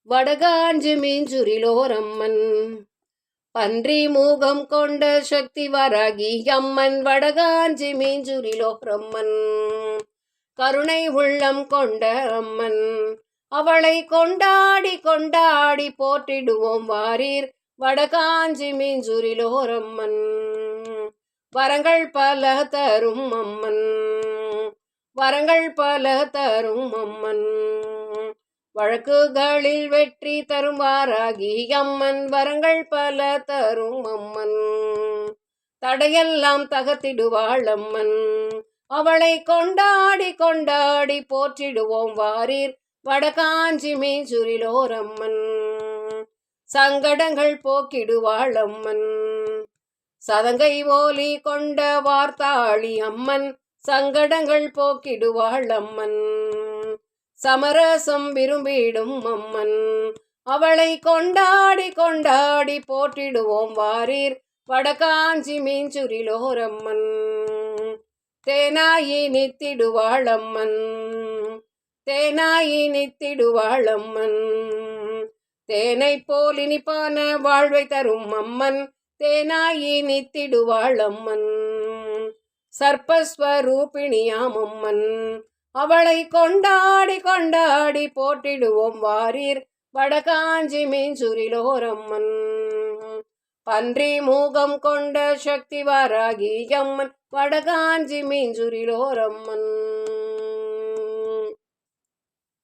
வடகாஞ்சி மீஞ்சுரிலோரம்மன். பன்றி மூகம் கொண்ட சக்தி வராகி அம்மன் வடகாஞ்சி மீஞ்சுரிலோரம்மன். கருணை உள்ளம் கொண்ட அம்மன் அவளை கொண்டாடி கொண்டாடி போற்றிடுவோம் வாரீர் வடகாஞ்சி மீஞ்சுரிலோரம்மன். வரங்கள் பல தரும் அம்மன், வரங்கள் பல தரும் அம்மன். வழக்குகளில் வெற்றி தரும் வாராகி அம்மன் வரங்கள் பல தரும் அம்மன். தடையெல்லாம் தகர்த்திடுவாள் அம்மன் அவளை கொண்டாடி கொண்டாடி போற்றிடுவோம் வாரீர் வடகாஞ்சி மீஞ்சுரிலோரம்மன். சங்கடங்கள் போக்கிடுவாள் அம்மன் சதங்கை ஓலி கொண்ட வார்த்தாளி அம்மன். சங்கடங்கள் போக்கிடுவாள் அம்மன் சமரசம் விரும்பிடும் அம்மன் அவளை கொண்டாடி கொண்டாடி போற்றிடுவோம் வாரீர் வடகாஞ்சி மீஞ்சுரிலோரம்மன். தேனாயி நித்திடுவாள் அம்மன், தேனாயி நித்திடுவாள் அம்மன். தேனை போல் இனிப்பான வாழ்வை தரும் அம்மன் தேனாயி நித்திடுவாள் அம்மன். சர்ப்பஸ்வரூபிணியாம் அம்மன் அவளை கொண்டாடி கொண்டாடி போற்றிடுவோம் வாரீர் வடகாஞ்சி மீஞ்சுரிலோரம்மன். பன்றி மூகம் கொண்ட சக்தி வராகி அம்மன் வடகாஞ்சி மீஞ்சுரிலோரம்மன்.